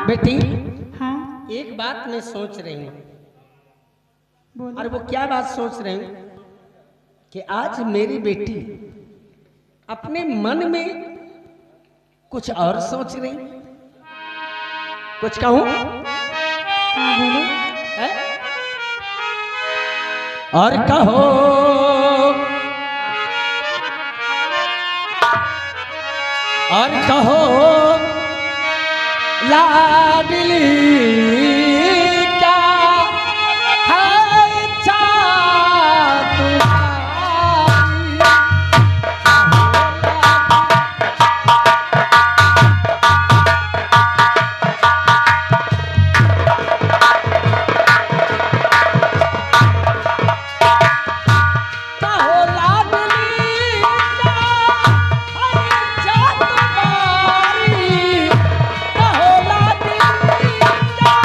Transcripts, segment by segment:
बेटी। हाँ एक बात मैं सोच रही हूँ। बोलो। और वो क्या बात सोच रही हूँ कि आज मेरी बेटी अपने मन में कुछ और सोच रही। कुछ कहूँ? हाँ बोलो। है? और कहो और कहो लाडली क्या है चाँद तुम्हारी। कहो लाडली क्या है चाँद तुम्हारी। कहो लाडली क्या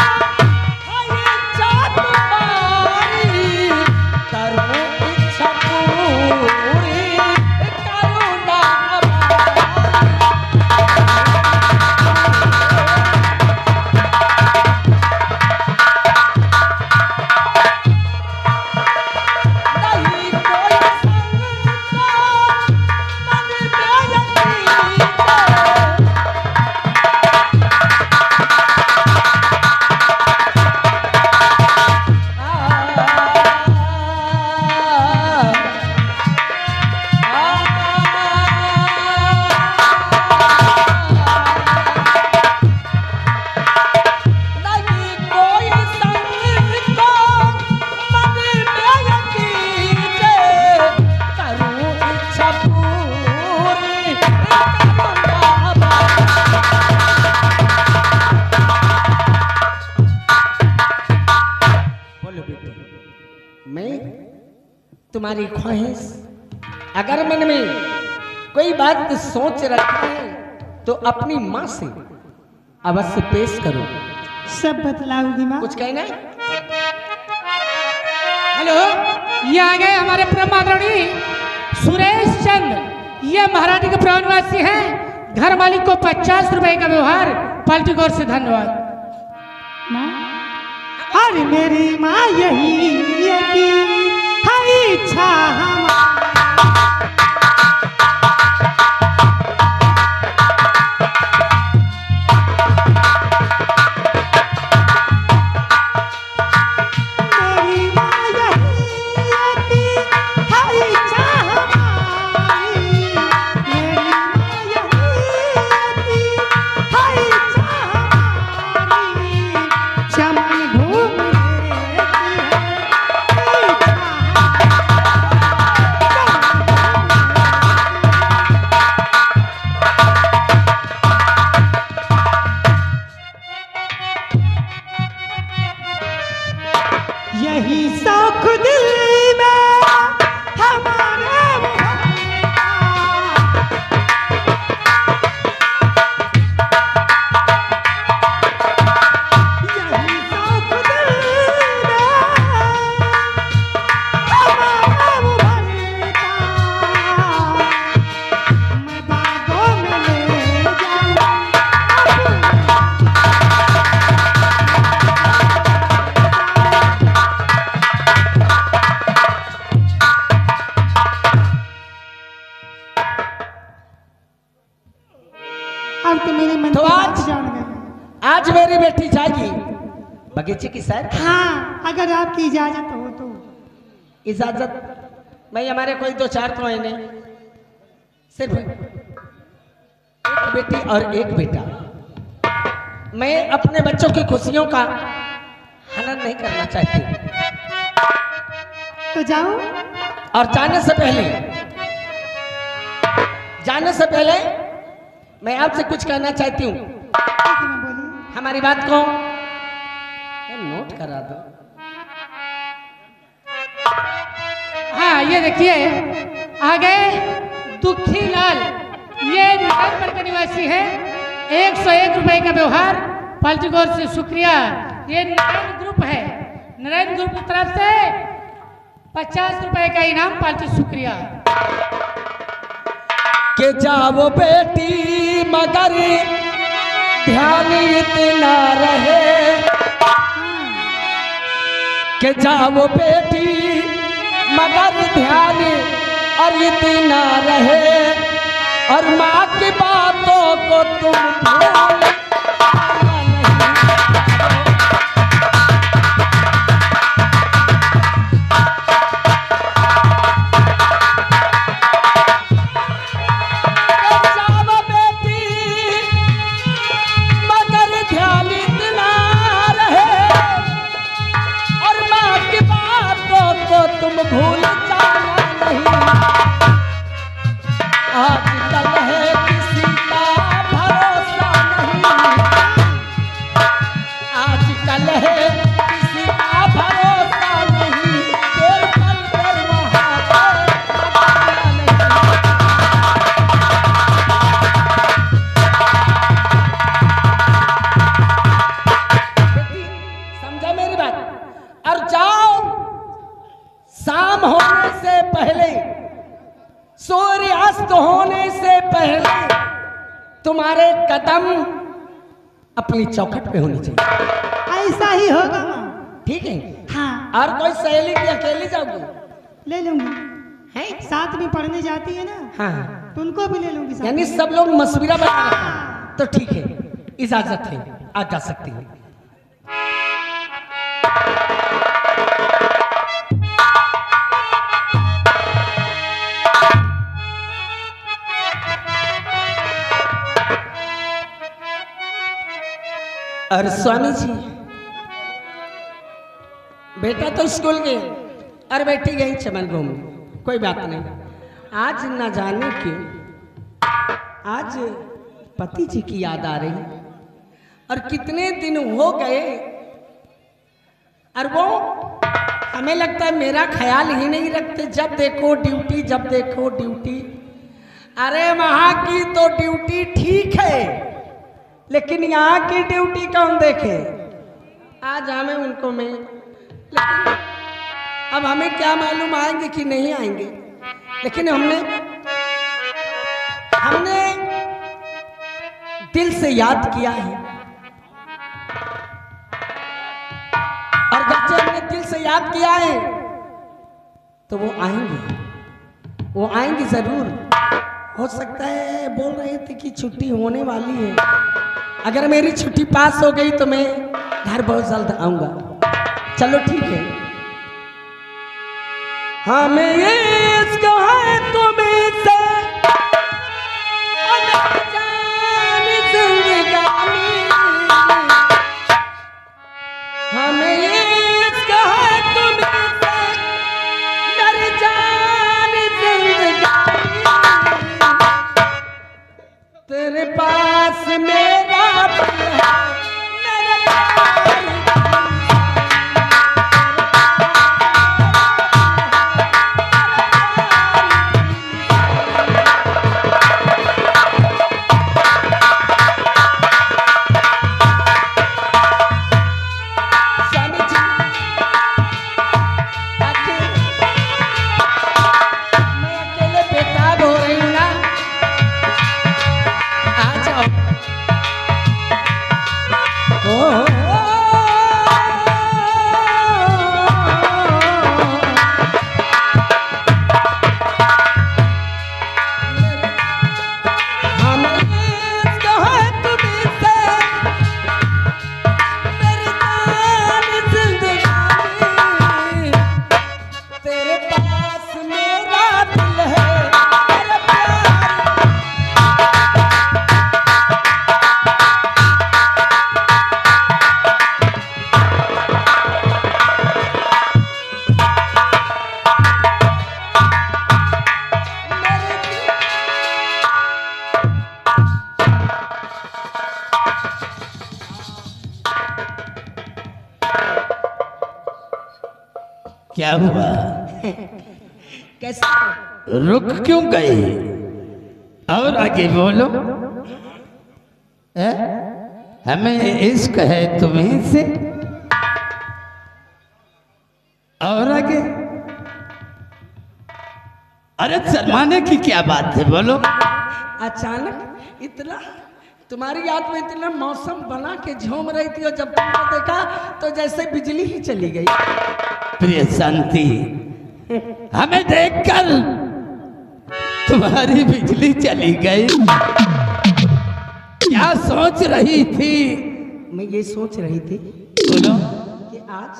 है चाँद तुम्हारी। करूँ इच्छा पूरी करुणा नहीं कोई संग मन में यकीन। नहीं कोई संग को मन में यकीन। करूँ इच्छा पूरी करुणा। बोलो बेटी, मैं तुम्हारी ख्वाहिश अगर मन में कोई बात सोच रखा है तो अपनी माँ से अवश्य पेश करो। सब बतलाऊंगी माँ। कुछ कहना है? हेलो, ये आ गए हमारे परम आदरणीय सुरेश चंद। ये महाराष्ट्र के प्रवासी हैं। घर मालिक को 50 रुपए का व्यवहार। पार्टी गौर से धन्यवाद। माँ अरे मेरी माँ यही है कि है इच्छा हमारी। मेरी माँ यही है कि है इच्छा हमारी। मेरी माँ यही है कि है इच्छा हमारी। चमन घूम लेती है इच्छा हमारी। यही शौक दिल में हमारे यही शौक दिल में हमारे भरता। मैं बागों में ले जाऊं अब तो मेरे मन तो की बात आज- जान गए। आज मेरी बेटी जाएगी बगीचे की सैर। हाँ अगर आपकी इजाजत हो तो। इजाजत भाई हमारे कोई दो चार तो है नहीं, सिर्फ एक बेटी और एक बेटा। मैं अपने बच्चों की खुशियों का हनन नहीं करना चाहती। तो जाओ। और जाने से पहले मैं आपसे कुछ कहना चाहती हूँ। ठीक है, मैं बोलिए। हमारी बात को नोट करा दो। हाँ ये देखिए आ गए दुखी लाल। ये नारायणपुर के निवासी है। 101 रुपए का व्यवहार। पार्टी गौर से शुक्रिया। ये नारायण ग्रुप है। नारायण ग्रुप की तरफ से 50 रुपए का इनाम। पार्टी शुक्रिया। के जाओ बेटी मगर ध्यान इतना रहे कि जाओ बेटी, मगर ध्यान और इतना रहे और माँ की बातों को तुम भूल भूल जाना नहीं। आजकल है किसी का भरोसा नहीं, आजकल है किसी का भरोसा नहीं, देर पल कर वहाँ पे नहीं। समझा मेरी बात? और जाओ शाम होने से पहले, सूर्यास्त होने से पहले तुम्हारे कदम अपनी चौखट पे होनी चाहिए। ऐसा ही होगा। ठीक है? हाँ। और कोई सहेली की अकेली जाओगी? ले लूंगी। है साथ में पढ़ने जाती है ना, हाँ, तो उनको भी ले लूंगी साथ। यानी सब लोग मशवरा बना रखा है। तो ठीक है, इजाजत है, आज जा सकती है। और स्वामी जी, बेटा तो स्कूल गए और बेटी गई चमन घूमने, कोई बात नहीं। आज न जाने क्यों आज पति जी की याद आ रही और कितने दिन हो गए और वो हमें लगता है मेरा ख्याल ही नहीं रखते। जब देखो ड्यूटी, जब देखो ड्यूटी। अरे वहाँ की तो ड्यूटी ठीक है, लेकिन यहाँ की ड्यूटी कौन देखे? आज हमें उनको में, लेकिन अब हमें क्या मालूम आएंगे कि नहीं आएंगे। लेकिन हमने दिल से याद किया है, और जब से हमने दिल से याद किया है तो वो आएंगे जरूर। हो सकता है बोल रहे थे कि छुट्टी होने वाली है, अगर मेरी छुट्टी पास हो गई तो मैं घर बहुत जल्द आऊंगा। चलो ठीक है। हमें ये इसको है तुम्हें से अनजानी जिंदगानी, हमें ये इसको है तुम्हें से मेरी जान जिंदगानी, तेरे पास मेरा दिल है, मेरे स्वामी जी, मैं अकेले बेताब हो रही हूँ ना। आ जाओ। तेरे पास मेरा दिल है, तेरे प्यार क्या हुआ? कैसे? रुक क्यों गई? और आगे बोलो। हमें इश्क है तुम्हें से, और आगे? अरे शर्माने की क्या बात है, बोलो। अचानक इतना तुम्हारी याद में इतना मौसम बना के झूम रही थी और जब तुमको देखा तो जैसे बिजली ही चली गई। प्रिय शांति, हमें देखकर तुम्हारी बिजली चली गई। क्या सोच रही थी? मैं ये सोच रही थी बोलो। कि आज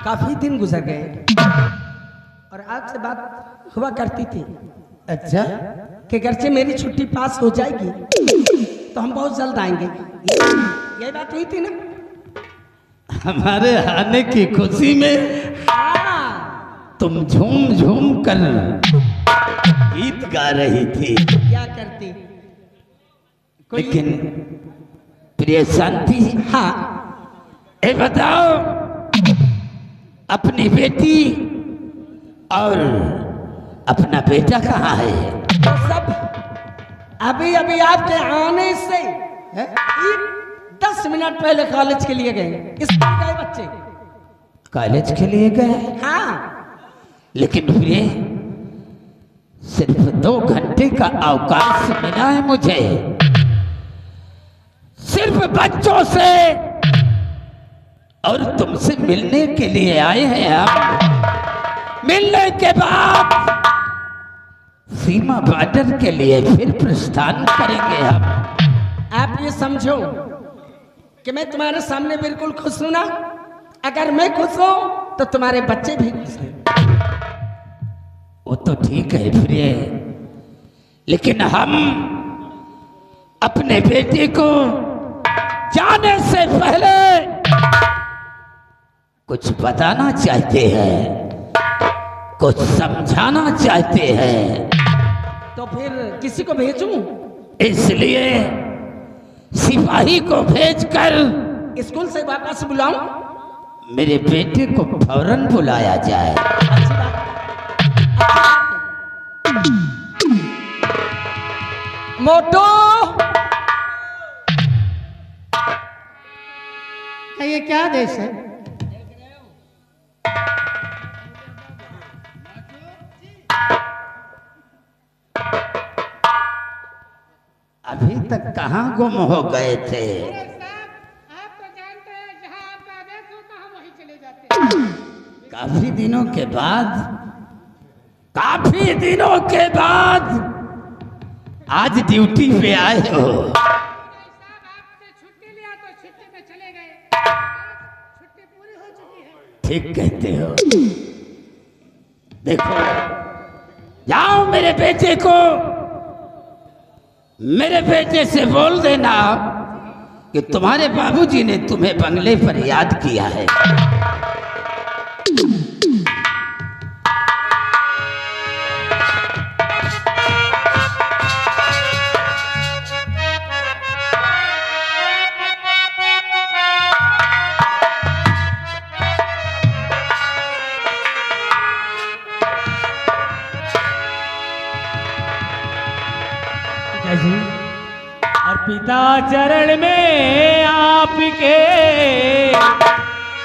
काफी दिन गुजर गए और आज से बात हुआ करती थी। अच्छा, कि घर से मेरी छुट्टी पास हो जाएगी तो हम बहुत जल्द आएंगे, यही बात हुई थी ना? हमारे आने की खुशी में हाँ। तुम झूम झूम कर गीत गा रही थी। क्या करती? लेकिन प्रिय शांति, हाँ, ये बताओ, अपनी बेटी और अपना बेटा कहाँ है? तो सब अभी अभी आपके आने से 10 मिनट पहले कॉलेज के लिए गए, स्कूल गए बच्चे। कॉलेज के लिए गए? हाँ। लेकिन प्रिय, सिर्फ 2 घंटे का अवकाश मिला है मुझे। सिर्फ बच्चों से और तुमसे मिलने के लिए आए हैं हम। मिलने के बाद सीमा बॉर्डर के लिए फिर प्रस्थान करेंगे हम। आप ये समझो कि मैं तुम्हारे सामने बिल्कुल खुश हूं ना। अगर मैं खुश हूं तो तुम्हारे बच्चे भी खुश हैं। वो तो ठीक है प्रिय, लेकिन हम अपने बेटे को जाने से पहले कुछ बताना चाहते हैं, कुछ समझाना चाहते हैं। तो फिर किसी को भेजूं? इसलिए सिपाही को भेजकर स्कूल से वापस बुलाऊं? मेरे बेटे को फौरन बुलाया जाए। अच्छी बात। मोटो, ये क्या देश है? अभी तक कहाँ गुम हो गए थे? आप तो जानते हैं जहाँ आपका आदेश होता हम वहीं चले जाते हैं। काफी दिनों के बाद, काफी दिनों के बाद आज ड्यूटी पे आए हो। साहब आपसे छुट्टी लिया तो छुट्टी में चले गए। छुट्टी पूरी हो चुकी है। ठीक कहते हो। देखो, जाओ मेरे बेटे को, मेरे बेटे से बोल देना कि तुम्हारे बाबूजी ने तुम्हें बंगले पर याद किया है। और पिता चरण में आपके,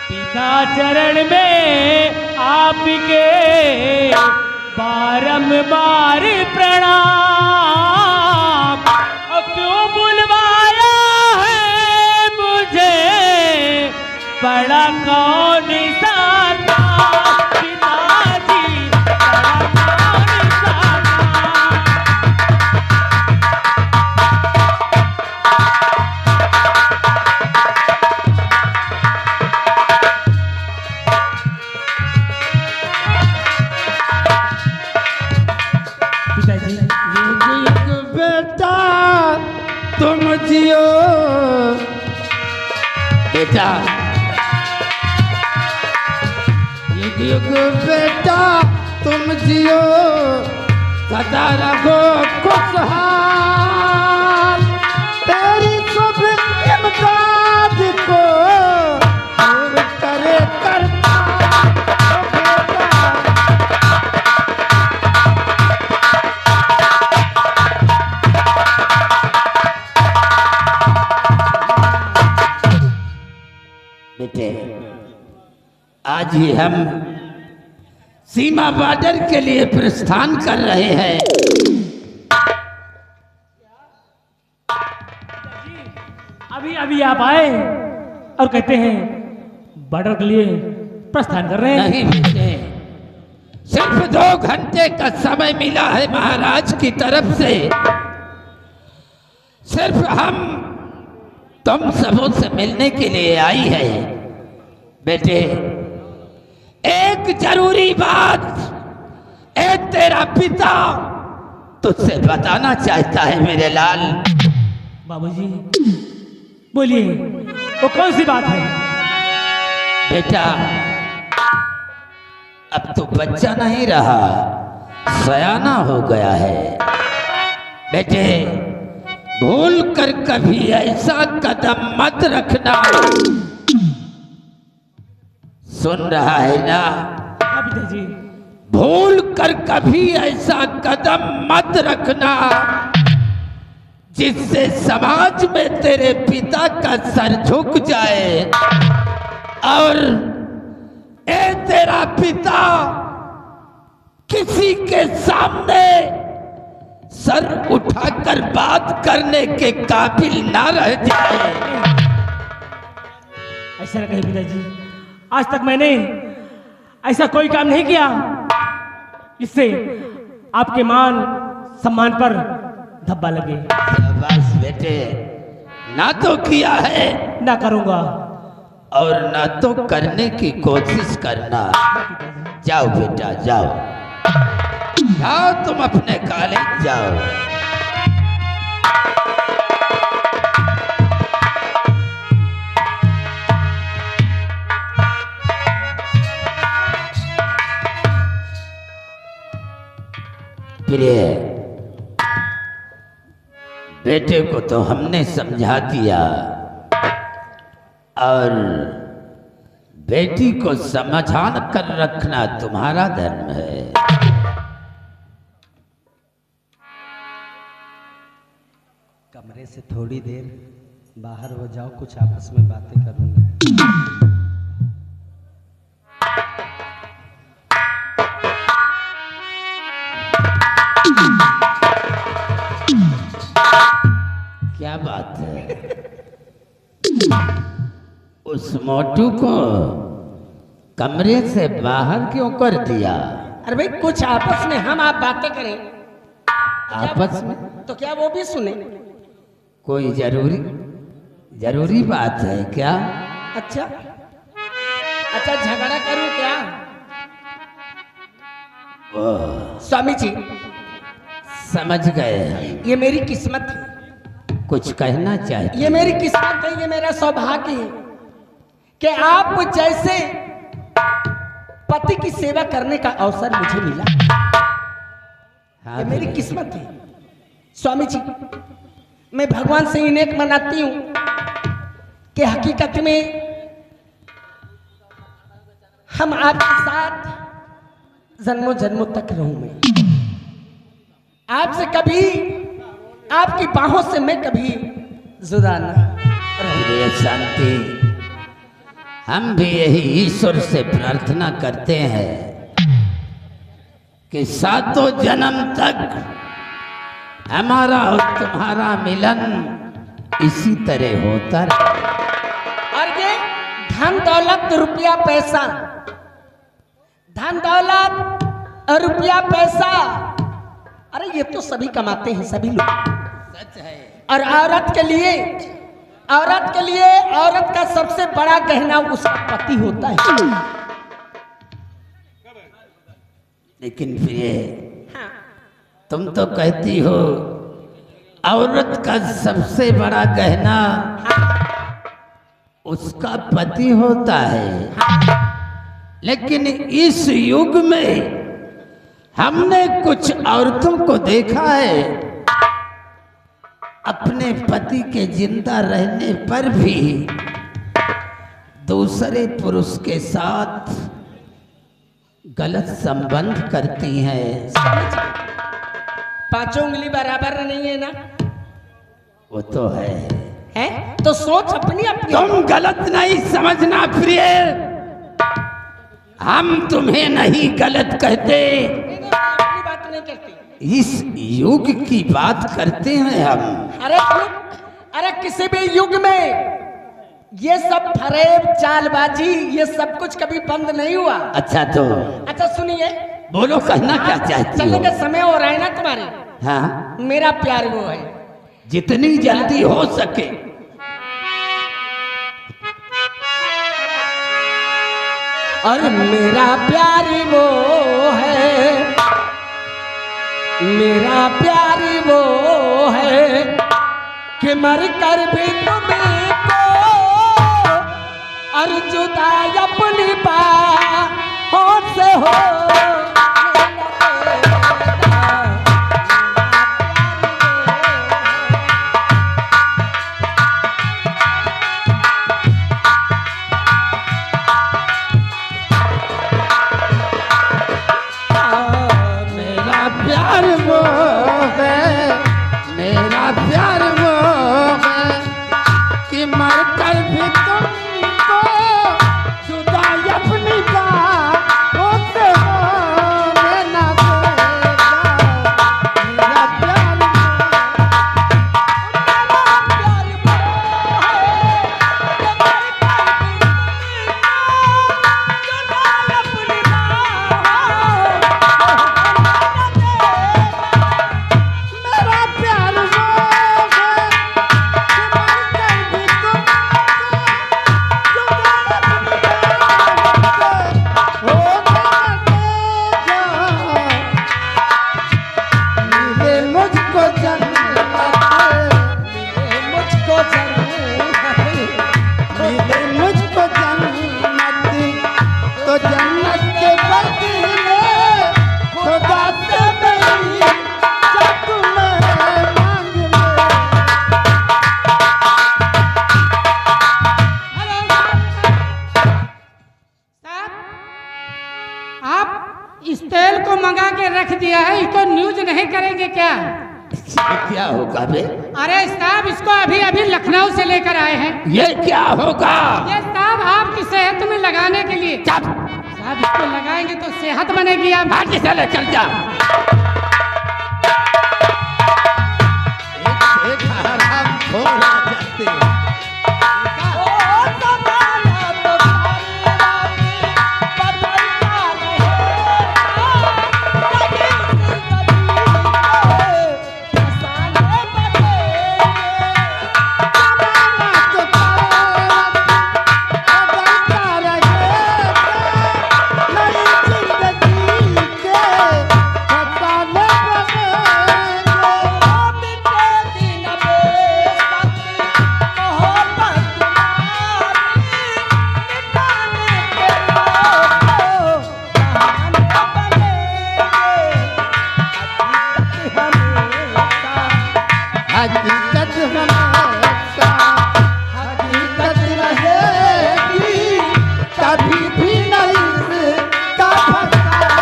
पिता चरण में आपके बारंबार प्रणाम। और क्यों बुलवाया है मुझे, बड़ा कौन सा काम पिताजी, बड़ा कौन सा काम। बेटा तुम जियो, बेटा युग युग बेटा तुम जियो, सदा रहो खुशहाल। तेरी शुभ इमदाद को दूर करे करता बेटे। आज ही हम सीमा बॉर्डर के लिए प्रस्थान कर रहे हैं। अभी आप आए और कहते हैं बॉर्डर के लिए प्रस्थान कर रहे हैं। नहीं बेटे, सिर्फ 2 घंटे का समय मिला है महाराज की तरफ से। सिर्फ हम तुम सबों से मिलने के लिए आई है बेटे। एक जरूरी बात तेरा पिता तुझसे बताना चाहता है मेरे लाल। बाबूजी बोलिए, वो कौन सी बात है? बेटा, अब तो बच्चा नहीं रहा, सयाना हो गया है बेटे। भूल कर कभी ऐसा कदम मत रखना, सुन रहा है ना? हाँ पिताजी। भूल कर कभी ऐसा कदम मत रखना जिससे समाज में तेरे पिता का सर झुक जाए और तेरा पिता किसी के सामने सर उठाकर बात करने के काबिल ना रह जाए। ऐसा ना कहे पिताजी, आज तक मैंने ऐसा कोई काम नहीं किया जिससे आपके मान सम्मान पर धब्बा लगे। बस बेटे, ना तो किया है, ना करूंगा और ना तो करने की कोशिश करना। जाओ बेटा जाओ, जाओ तुम अपने कॉलेज जाओ। प्रिय, बेटे को तो हमने समझा दिया और बेटी को समझा कर रखना तुम्हारा धर्म है। कमरे से थोड़ी देर बाहर हो जाओ, कुछ आपस में बातें करूंगा। क्या बात है? उस मोटू को कमरे से बाहर क्यों कर दिया? अरे भाई कुछ आपस में हम आप बातें करें, आपस में तो क्या वो भी सुने? कोई जरूरी बात है क्या? अच्छा अच्छा, झगड़ा करूं क्या? ओह, स्वामी जी, समझ गए हम। ये मेरी किस्मत है, कुछ कहना चाहते? ये मेरी किस्मत है, ये मेरा सौभाग्य है कि आप जैसे पति की सेवा करने का अवसर मुझे मिला। हाँ, ये मेरी किस्मत है स्वामी जी। मैं भगवान से इन्हें मनाती हूँ कि हकीकत में हम आपके साथ जन्मों जन्मों तक रहूं। मैं आपसे कभी, आपकी बाहों से मैं कभी जुदा ना प्रिय शांति, हम भी यही ईश्वर से प्रार्थना करते हैं कि 7 जन्म तक हमारा और तुम्हारा मिलन इसी तरह होता रहे। और ये धन दौलत रुपया पैसा, धन दौलत और रुपया पैसा, अरे ये तो सभी कमाते हैं, सभी लोग। सच है। और औरत के लिए औरत का सबसे बड़ा गहना उसका पति होता है। लेकिन प्रिय, तुम तो कहती हो औरत का सबसे बड़ा गहना उसका पति होता है। लेकिन इस युग में हमने कुछ औरतों को देखा है, अपने पति के जिंदा रहने पर भी दूसरे पुरुष के साथ गलत संबंध करती हैं। पांचों उंगली बराबर नहीं है ना? वो तो है। तो सोच अपनी अपनी। तुम गलत नहीं समझना प्रिय, हम तुम्हें नहीं गलत कहते, अपनी बात नहीं करती। इस युग की बात करते हैं हम। अरे अरे किसी भी युग में ये सब फरेब चालबाजी ये सब कुछ कभी बंद नहीं हुआ। अच्छा तो अच्छा सुनिए, बोलो, कहना क्या चाहती चलने हो? का समय हो रहा है ना तुम्हारे। हाँ, मेरा प्यार वो है, जितनी जल्दी हो सके। और मेरा प्यार वो है, मेरा प्यार वो है कि मर कर भी तुमको और जुदा अपनी बाहों से हो। मेरा प्यार वो है, मेरा प्यार वो है कि मर कर भी तुमको जुदा अपनी बाहों से होने ना देगा। मेरा प्यार मेरा प्यार वो है कि मर कर भी तुमको जुदा अपनी बाहों से होने ना देगा। मिले मुझको जन्नत, मुझको जरूर मिले मुझको जन्नत, तो जन्नत के बदले खुदा से मेरी जब तुम्हें मांग ले। हेलो साहब, आप इस तेल को मंगा के रख दिया है, इसको न्यूज नहीं करेंगे क्या? क्या होगा बे? अरे साहब, इसको अभी अभी लखनऊ से लेकर आए हैं। ये क्या होगा? ये साहब आपकी सेहत में लगाने के लिए। चुप! साहब इसको लगाएंगे तो सेहत बनेगी आप। भाग से चल जा। एक हराम खोर आ जाते। हकीकत हमेशा हकीकत रहेगी, कभी भी नहीं इसका फसाना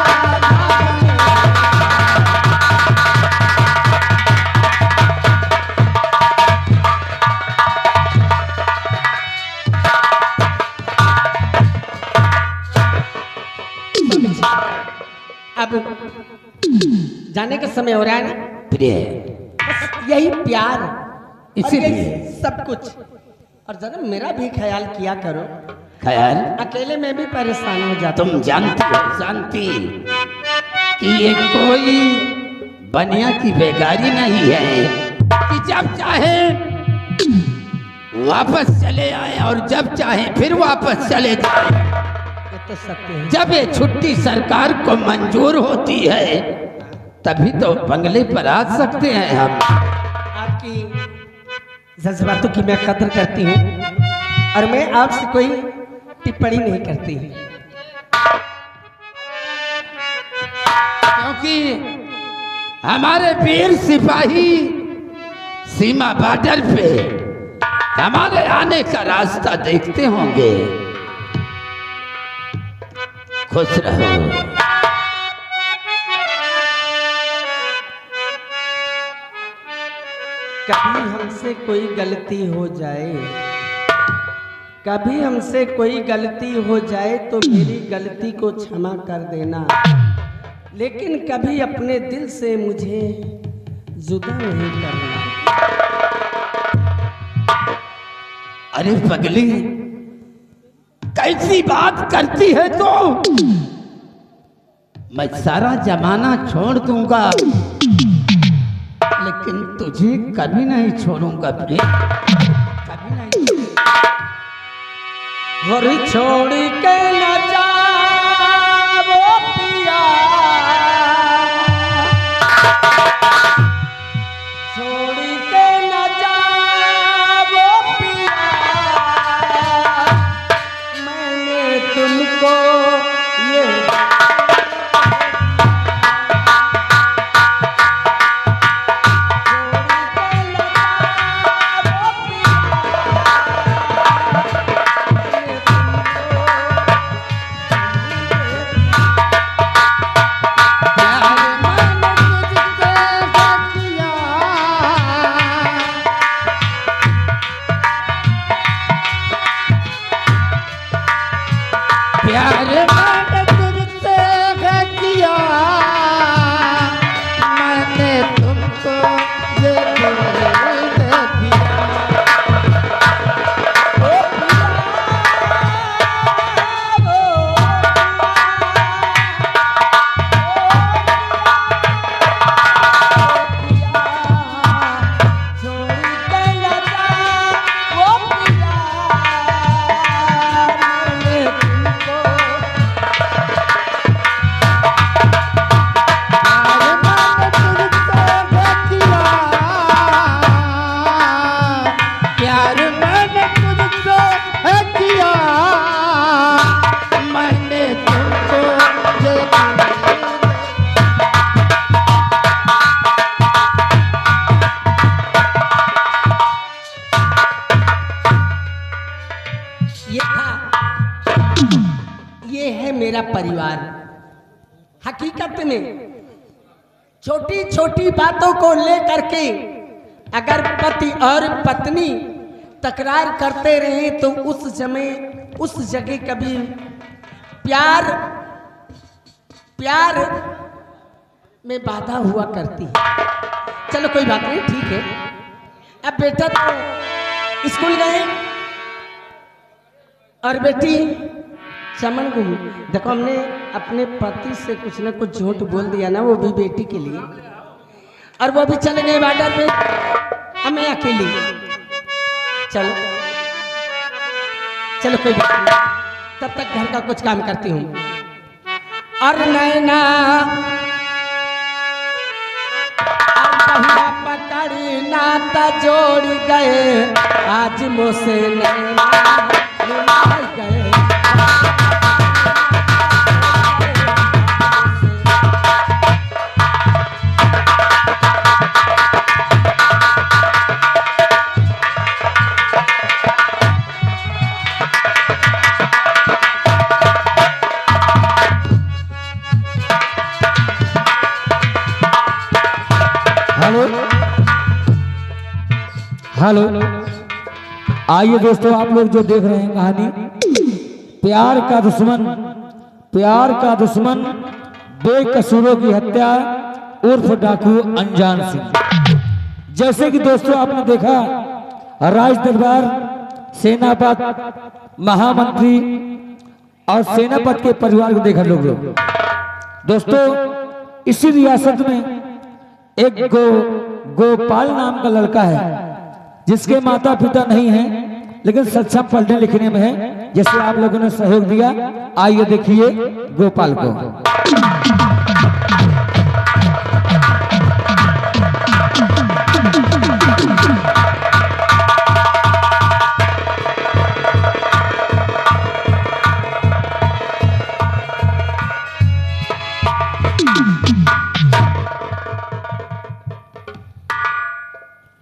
अब जाने का समय हो रहा है ना। प्रिय, बस यही प्यार और इसीलिए यही सब कुछ। और जरा मेरा भी ख्याल किया करो, ख्याल अकेले में भी परेशान हो जाता तुम जानती हो शांति कि ये कोई बनिया की बेगारी नहीं है कि जब चाहे वापस चले आए और जब चाहे फिर वापस चले जाए। ये तो सत्य है। जब ये छुट्टी सरकार को मंजूर होती है तभी तो बंगले पर आ सकते हैं हम। आपकी जज्बातों की मैं कदर करती हूँ और मैं आपसे कोई टिप्पणी नहीं करती। क्योंकि हमारे वीर सिपाही सीमा बॉर्डर पे हमारे आने का रास्ता देखते होंगे। खुश रहो। कभी हमसे कोई गलती हो जाए, कभी हमसे कोई गलती हो जाए तो मेरी गलती को क्षमा कर देना, लेकिन कभी अपने दिल से मुझे जुदा नहीं करना। अरे पगली, कैसी बात करती है तो? मैं सारा जमाना छोड़ दूंगा, लेकिन तुझे कभी नहीं छोड़ूंगा प्रिय, कभी नहीं। और छोड़ के न जाओ पिया, छोड़ के न जाओ पिया, मैंने तुमको ये प्यार मैंने तुझसे है किया, मैंने तुमको ये दिल दे दिया। ओ पिया, छोड़ के न जाओ पिया, मैंने तुमको प्यार मैंने तुझसे है किया, मैंने तुमको ये दिल दे ये था, ये है मेरा परिवार। हकीकत में छोटी छोटी बातों को लेकर के अगर पति और पत्नी तकरार करते रहे तो उस समय उस जगह कभी प्यार प्यार में बाधा हुआ करती है। चलो कोई बात नहीं, ठीक है। अब बेटा तो स्कूल गए और बेटी चमन को देखो, हमने अपने पति से कुछ ना कुछ झूठ बोल दिया ना, वो भी बेटी के लिए, और वो भी चले गए बॉर्डर पे, अब मैं अकेली। चलो चलो कोई बात नहीं, तब तक घर का कुछ काम करती हूँ। और नैना और पकड़ी नाता जोड़ गए, आज मुझसे नैना मिलाए गए। हेलो, आइए दोस्तों, आप लोग जो देख रहे हैं कहानी प्यार का दुश्मन बेकसूरों की हत्या उर्फ डाकू अनजान सिंह। जैसे कि दोस्तों आपने देखा, राज दरबार सेनापत महामंत्री और सेनापत के परिवार को देखा लोग दोस्तों। इसी रियासत में एक गोपाल नाम का लड़का है जिसके माता पिता नहीं हैं, लेकिन सक्षम पढ़ने लिखने में है, जैसे आप लोगों ने सहयोग दिया। आइए देखिए गोपाल को।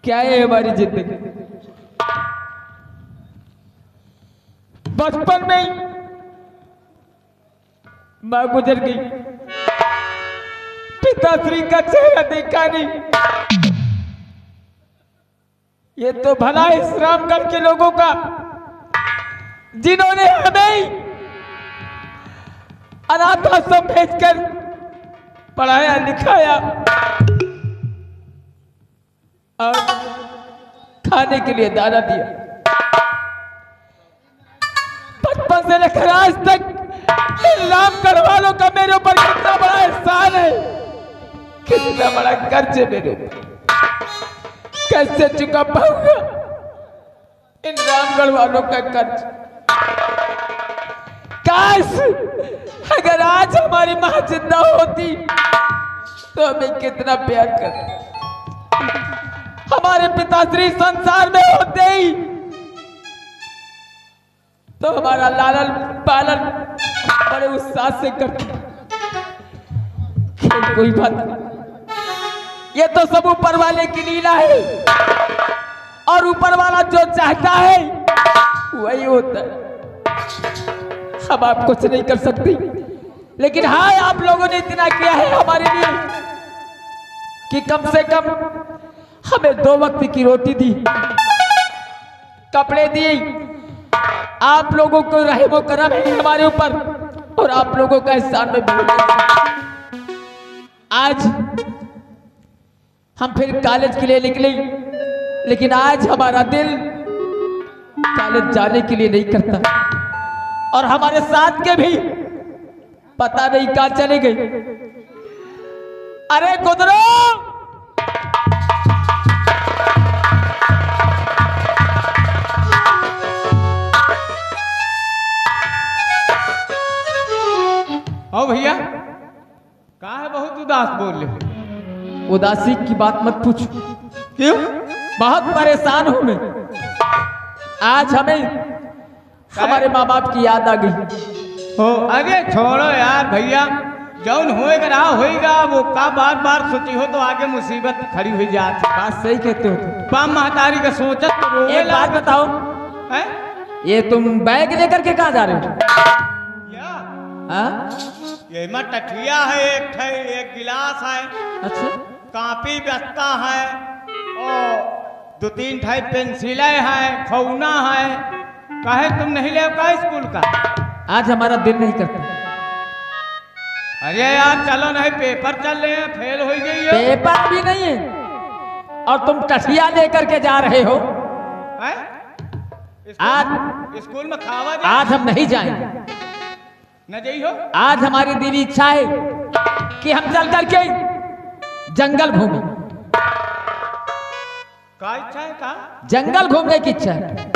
क्या है हमारी जिंदगी? बचपन में ही मां गुजर गई, पिताश्री का चेहरा देखा नहीं। ये तो भला इस रामगढ़ के लोगों का जिन्होंने हमें अनाथ आश्रम भेजकर पढ़ाया लिखाया और खाने के लिए दाना दिया। बचपन से लेकर आज तक रामगढ़ वालों का मेरे ऊपर कितना बड़ा एहसान है, कितना बड़ा कर्ज है मेरे ऊपर, कैसे चुका पाऊंगा इन रामगढ़ वालों का कर्ज। काश अगर आज हमारी माँ जिंदा होती तो हमें कितना प्यार करती, हमारे पिताश्री संसार में होते ही तो हमारा लालन पालन बड़े उत्साह से करते। कोई बात नहीं, ये तो सब ऊपर वाले की लीला है और ऊपर वाला जो चाहता है वही होता है। अब आप कुछ नहीं कर सकती, लेकिन हाँ आप लोगों ने इतना किया है हमारे लिए कि कम से कम हमें 2 वक्त की रोटी दी, कपड़े दिए। आप लोगों को रहमो करम है हमारे ऊपर और आप लोगों का एहसान में भूल गए। आज हम फिर कॉलेज के लिए निकले, लेकिन आज हमारा दिल कॉलेज जाने के लिए नहीं करता और हमारे साथ के भी पता नहीं कहां चले गए। अरे गुदरो, ओ भैया कहा है, बहुत उदास बोल रहे। उदासी की बात मत पूछो। क्यों? बहुत परेशान हूं मैं। आज हमें हमारे माँ बाप की याद आ गई। हो अरे छोड़ो यार भैया, जौन होएगा होएगा, वो का बार बार सोची हो तो आगे मुसीबत खड़ी हुई जाती। बात सही कहते हो तुम। पाम महतारी का सोचत तो रोवे एक बात बताओ, है? ये तुम बैग लेकर के कहाँ जा रहे हो? या हाँ? ये में टठिया है, एक गिलास है, अच्छा, कापी बस्ता है और 2-3 ठाई पेंसिलें हैं, खौना है। कहे तुम नहीं ले का स्कूल का? आज हमारा दिल नहीं करता। अरे यार चलो, नहीं पेपर चल रहे हैं, फेल हो गई है। पेपर भी नहीं है और तुम टठिया लेकर के जा रहे हो। हैं? आज स्कूल में खावा जा? आज हम नहीं जाएंगे। न जाई हो? आज हमारी दिली इच्छा है कि हम चल करके जंगल घूमें। का इच्छा है का? जंगल घूमने की इच्छा है।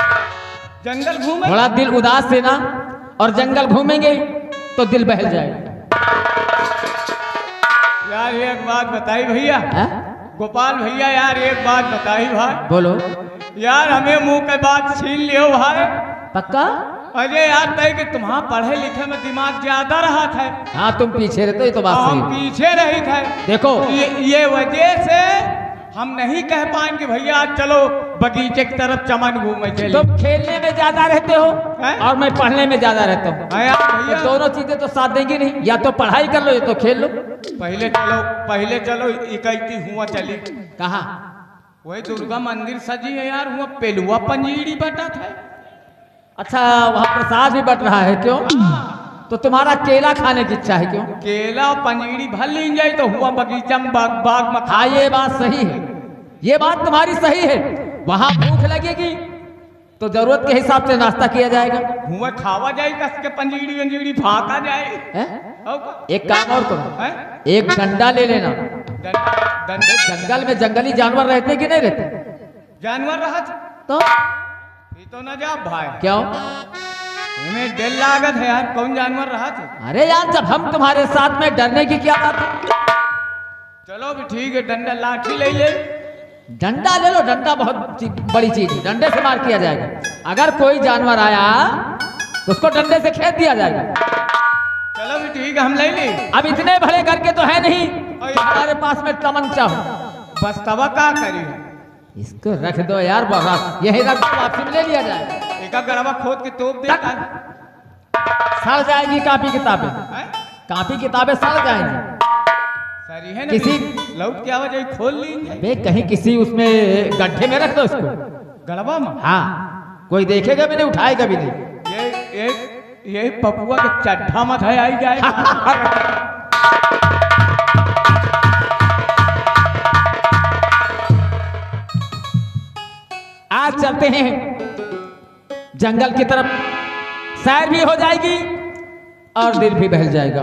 जंगल घूमे? थोड़ा दिल उदास है ना, और जंगल घूमेंगे तो दिल बहल जाएगा। यार एक बात बताई भैया, हाँ? गोपाल भैया, यार एक बात बताई भाई। बोलो। यार हमें मुंह के बात छीन लियो भाई। पक्का? अरे यार तय कि तुम्हारा पढ़े लिखे में दिमाग ज्यादा रहा था। हाँ तुम पीछे रहते, ये तो बात हम सही है। पीछे रही थे। देखो ये वजह से हम नहीं कह पाएंगे कि भैया आज चलो बगीचे की तरफ चमन घूमे चले। तुम खेलने में ज्यादा रहते हो हैं? और मैं पढ़ने में ज्यादा रहता हूँ। हाँ यार भैया, तो दोनों चीजें तो साथ देंगी नहीं, या तो पढ़ाई कर लो या तो खेल लो। पहले चलो इकैती हुआ चली। कहाँ? वही दुर्गा मंदिर सजी है यार, हुआ पेलुआ पंजीरी बटा था। अच्छा, वहाँ प्रसाद भी बट रहा है। क्यों? तो तुम्हारा केला खाने की इच्छा है? क्यों? केला और पंजीरी भर ली जाए तो हुआ बगीचा में बाग में हाँ ये बात सही है, ये बात तुम्हारी सही है। वहाँ भूख लगेगी तो जरूरत के हिसाब से नाश्ता किया जाएगा। हुआ खावा जाए, कस के पंजीरी वंजीरी भागा जाए। हैं? और का? एक काम और करो, हैं? एक डंडा ले लेना। डंडे जंगल में जंगली जानवर रहते कि नहीं रहते? जानवर रहा था तो ये तो न जा भाई। क्यों? हमें डर लागत है यार, कौन जानवर रहा था? अरे यार, जब हम तुम्हारे साथ में डरने की क्या बात है? चलो भी ठीक है, डंडा लाठी ले ले। डंडा ले लो, डंडा बहुत बड़ी चीज है, डंडे से मार किया जाएगा। अगर कोई जानवर आया तो उसको डंडे से खेत दिया जाएगा। चलो भी ठीक है, हम ले ले। अब इतने बड़े करके तो है नहीं और हमारे पास में तमंचा हो। बस तवा का करी, इसको रख दो यार, बस यही रख दो, वापसी में ले लिया जाएगा। एक गड़वा खोद के तोप दे। सड़ जाएगी कापी किताबें, हैं? कापी किताबें सड़ जाएंगी। सरी है ना, किसी- लौट के आवाज आई खोल ली बे कहीं किसी उसमें गड्ढे में रख दो इसको। गड़वा में। हाँ, कोई देखेगा भी नहीं, उठाएगा भी नहीं। ये पपुआ के चड्ढा मत है आई जाए। आज चलते हैं जंगल की तरफ, सैर भी हो जाएगी और दिल भी बहल जाएगा।